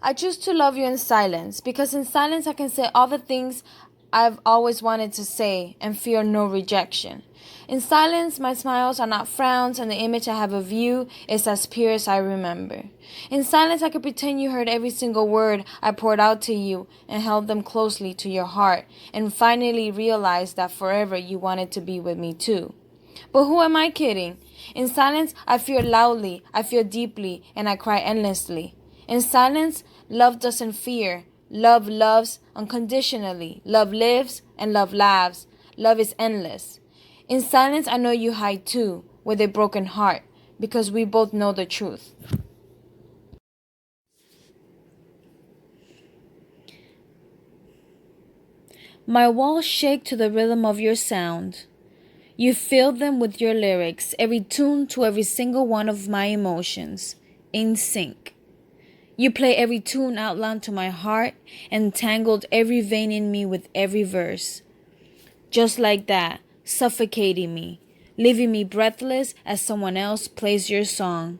I choose to love you in silence because in silence I can say all the things I've always wanted to say and fear no rejection. In silence, my smiles are not frowns and the image I have of you is as pure as I remember. In silence, I could pretend you heard every single word I poured out to you and held them closely to your heart and finally realized that forever you wanted to be with me too. But who am I kidding? In silence, I fear loudly, I feel deeply, and I cry endlessly. In silence, love doesn't fear. Love loves unconditionally. Love lives and love laughs. Love is endless. In silence, I know you hide too, with a broken heart, because we both know the truth. My walls shake to the rhythm of your sound. You fill them with your lyrics, every tune to every single one of my emotions, in sync. You play every tune out loud to my heart and tangled every vein in me with every verse. Just like that, suffocating me, leaving me breathless as someone else plays your song.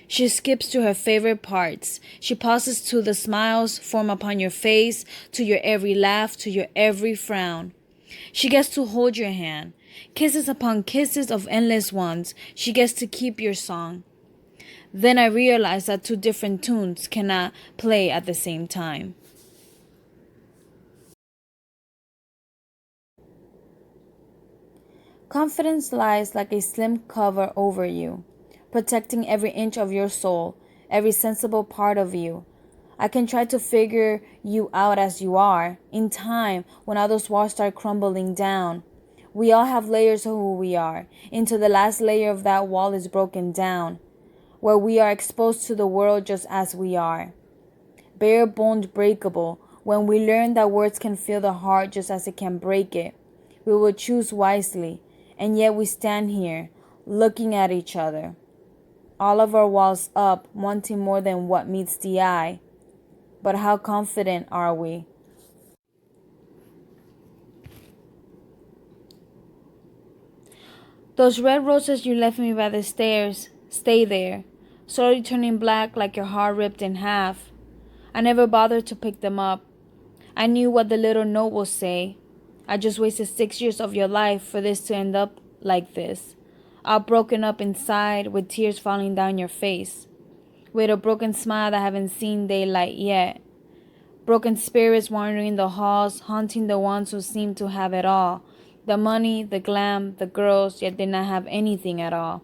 She skips to her favorite parts. She pauses to the smiles form upon your face, to your every laugh, to your every frown. She gets to hold your hand, kisses upon kisses of endless ones. She gets to keep your song. Then I realize that two different tunes cannot play at the same time. Confidence lies like a slim cover over you, protecting every inch of your soul, every sensible part of you. I can try to figure you out as you are. In time, when all those walls start crumbling down, we all have layers of who we are, until the last layer of that wall is broken down, where we are exposed to the world just as we are. Bare-boned breakable, when we learn that words can fill the heart just as it can break it. We will choose wisely, and yet we stand here, looking at each other. All of our walls up, wanting more than what meets the eye. But how confident are we? Those red roses you left me by the stairs, stay there, slowly turning black like your heart ripped in half. I never bothered to pick them up. I knew what the little note will say. I just wasted 6 years of your life for this to end up like this. All broken up inside with tears falling down your face. With a broken smile that haven't seen daylight yet. Broken spirits wandering the halls, haunting the ones who seem to have it all. The money, the glam, the girls, yet did not have anything at all.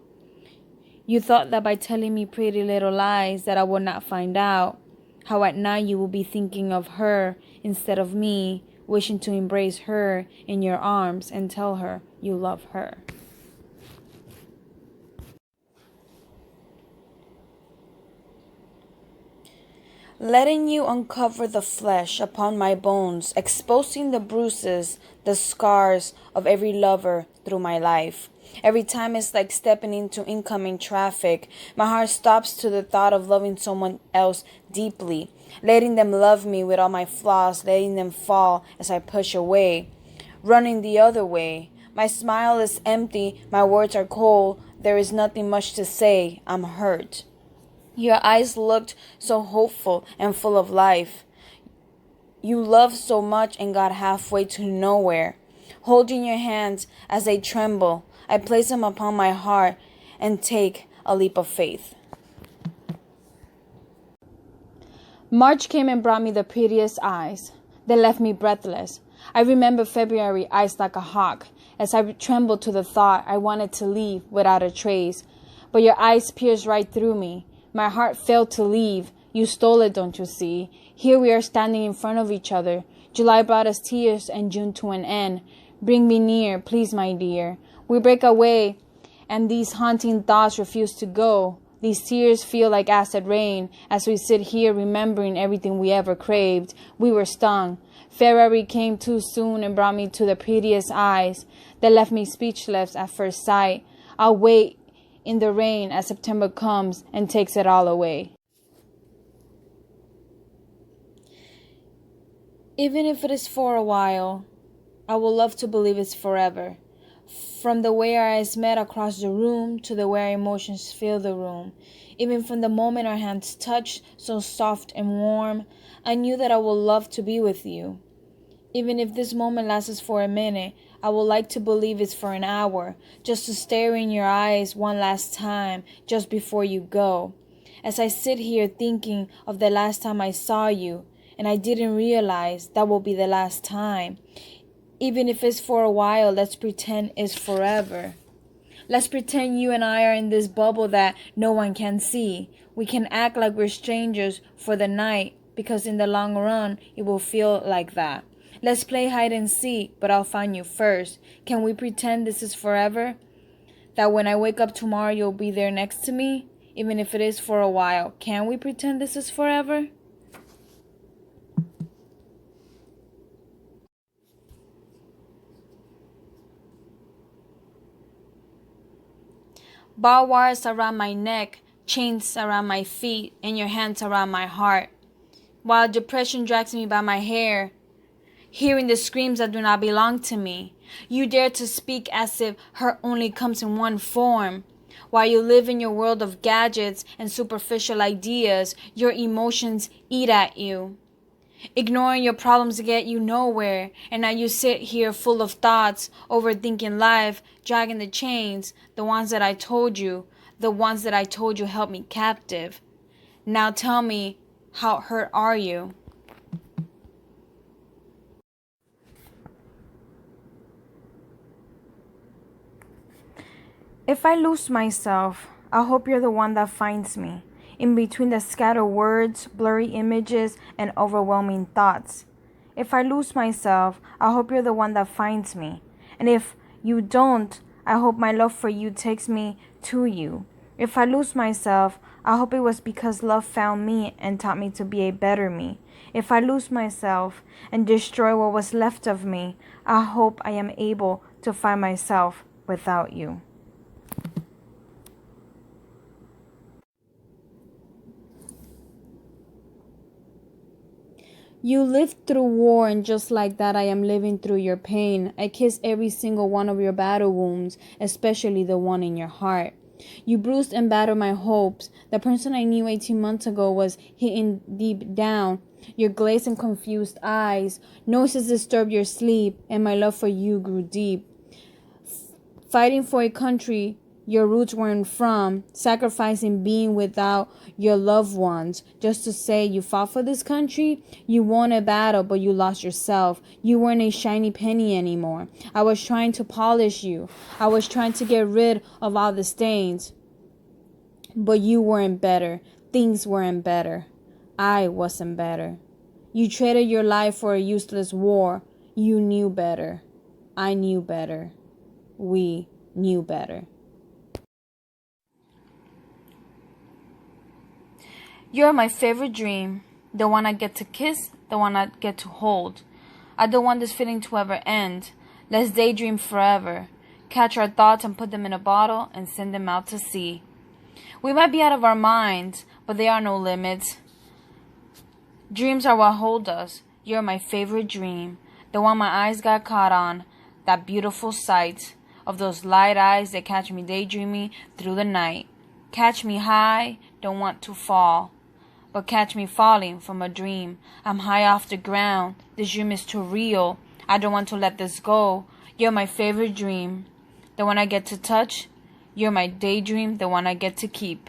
You thought that by telling me pretty little lies that I would not find out. How at night you will be thinking of her instead of me, wishing to embrace her in your arms and tell her you love her. Letting you uncover the flesh upon my bones, exposing the bruises, the scars of every lover through my life. Every time it's like stepping into incoming traffic. My heart stops to the thought of loving someone else deeply, letting them love me with all my flaws, letting them fall as I push away, running the other way. My smile is empty, my words are cold, there is nothing much to say, I'm hurt. Your eyes looked so hopeful and full of life. You loved so much and got halfway to nowhere. Holding your hands as they tremble, I place them upon my heart and take a leap of faith. March came and brought me the prettiest eyes. They left me breathless. I remember February iced like a hawk as I trembled to the thought I wanted to leave without a trace. But your eyes pierced right through me. My heart failed to leave. You stole it, don't you see? Here we are standing in front of each other. July brought us tears and June to an end. Bring me near, please, my dear. We break away, and these haunting thoughts refuse to go. These tears feel like acid rain as we sit here remembering everything we ever craved. We were stung. February came too soon and brought me to the prettiest eyes that left me speechless at first sight. I'll wait in the rain as September comes and takes it all away. Even if it is for a while, I would love to believe it's forever. From the way our eyes met across the room to the way our emotions fill the room. Even from the moment our hands touched, so soft and warm, I knew that I would love to be with you. Even if this moment lasts for a minute, I would like to believe it's for an hour, just to stare in your eyes one last time, just before you go. As I sit here thinking of the last time I saw you, and I didn't realize that will be the last time. Even if it's for a while, let's pretend it's forever. Let's pretend you and I are in this bubble that no one can see. We can act like we're strangers for the night, because in the long run, it will feel like that. Let's play hide and seek, but I'll find you first. Can we pretend this is forever? That when I wake up tomorrow, you'll be there next to me? Even if it is for a while. Can we pretend this is forever? Barbed wires around my neck, chains around my feet, and your hands around my heart. While depression drags me by my hair, hearing the screams that do not belong to me. You dare to speak as if hurt only comes in one form. While you live in your world of gadgets and superficial ideas, your emotions eat at you. Ignoring your problems get you nowhere, and now you sit here full of thoughts, overthinking life, dragging the chains, the ones that I told you held me captive. Now tell me, how hurt are you? If I lose myself, I hope you're the one that finds me. In between the scattered words, blurry images, and overwhelming thoughts. If I lose myself, I hope you're the one that finds me. And if you don't, I hope my love for you takes me to you. If I lose myself, I hope it was because love found me and taught me to be a better me. If I lose myself and destroy what was left of me, I hope I am able to find myself without you. You lived through war, and just like that, I am living through your pain. I kiss every single one of your battle wounds, especially the one in your heart. You bruised and battered my hopes. The person I knew 18 months ago was hitting deep down. Your glazed and confused eyes. Noises disturbed your sleep, and my love for you grew deep. Fighting for a country your roots weren't from, sacrificing being without your loved ones, just to say you fought for this country. You won a battle, but you lost yourself. You weren't a shiny penny anymore. I was trying to polish you. I was trying to get rid of all the stains. But you weren't better. Things weren't better. I wasn't better. You traded your life for a useless war. You knew better. I knew better. We knew better. You're my favorite dream, the one I get to kiss, the one I get to hold. I don't want this feeling to ever end. Let's daydream forever. Catch our thoughts and put them in a bottle and send them out to sea. We might be out of our minds, but there are no limits. Dreams are what hold us. You're my favorite dream, the one my eyes got caught on, that beautiful sight of those light eyes that catch me daydreaming through the night. Catch me high, don't want to fall. But catch me falling from a dream. I'm high off the ground. This dream is too real. I don't want to let this go. You're my favorite dream, the one I get to touch. You're my daydream, the one I get to keep.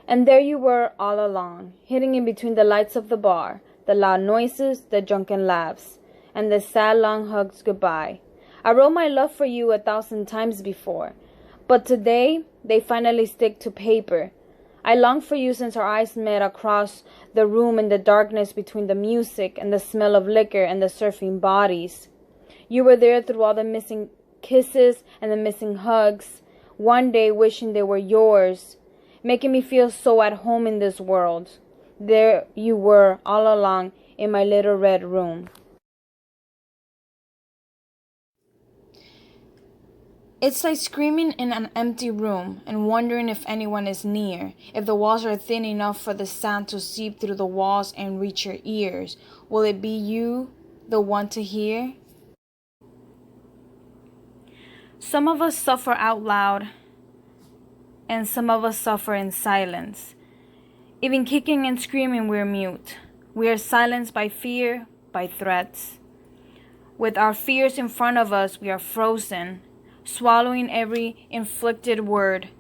And there you were all along, hidden in between the lights of the bar, the loud noises, the drunken laughs, and the sad long hugs goodbye. I wrote my love for you 1,000 times before, but today they finally stick to paper. I longed for you since our eyes met across the room in the darkness between the music and the smell of liquor and the surfing bodies. You were there through all the missing kisses and the missing hugs, one day wishing they were yours, making me feel so at home in this world. There you were all along in my little red room. It's like screaming in an empty room and wondering if anyone is near, if the walls are thin enough for the sound to seep through the walls and reach your ears. Will it be you, the one to hear? Some of us suffer out loud, and some of us suffer in silence. Even kicking and screaming, we're mute. We are silenced by fear, by threats. With our fears in front of us, we are frozen, swallowing every inflicted word,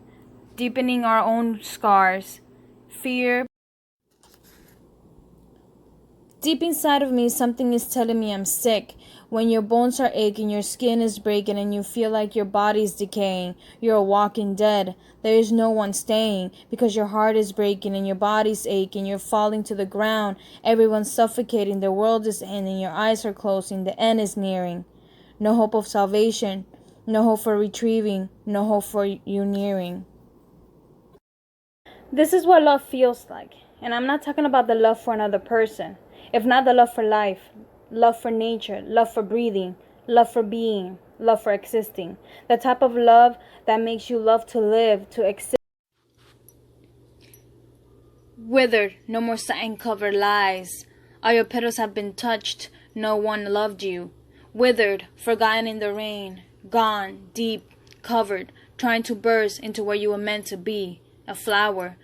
deepening our own scars. Fear. Deep inside of me, something is telling me I'm sick. When your bones are aching, your skin is breaking, and you feel like your body's decaying, you're a walking dead. There is no one staying, because your heart is breaking and your body's aching. You're falling to the ground. Everyone's suffocating. The world is ending. Your eyes are closing. The end is nearing. No hope of salvation. No hope for retrieving. No hope for you nearing. This is what love feels like. And I'm not talking about the love for another person. If not the love for life, love for nature, love for breathing, love for being, love for existing. The type of love that makes you love to live, to exist. Withered, no more satin-covered lies. All your petals have been touched, no one loved you. Withered, forgotten in the rain, gone, deep, covered, trying to burst into where you were meant to be, a flower.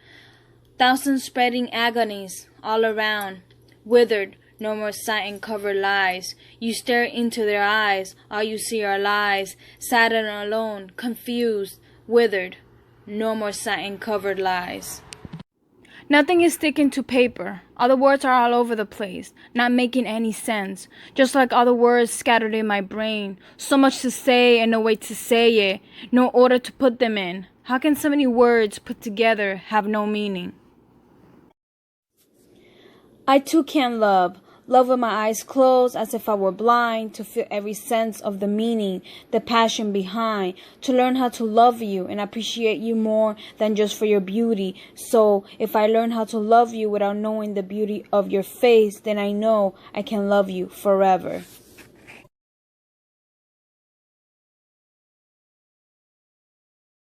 Thousands spreading agonies all around. Withered, no more satin-covered lies. You stare into their eyes, all you see are lies. Sad and alone, confused, withered, no more satin-covered lies. Nothing is sticking to paper. All the words are all over the place, not making any sense. Just like all the words scattered in my brain. So much to say and no way to say it. No order to put them in. How can so many words put together have no meaning? I too can love. Love with my eyes closed as if I were blind, to feel every sense of the meaning, the passion behind, to learn how to love you and appreciate you more than just for your beauty. So if I learn how to love you without knowing the beauty of your face, then I know I can love you forever.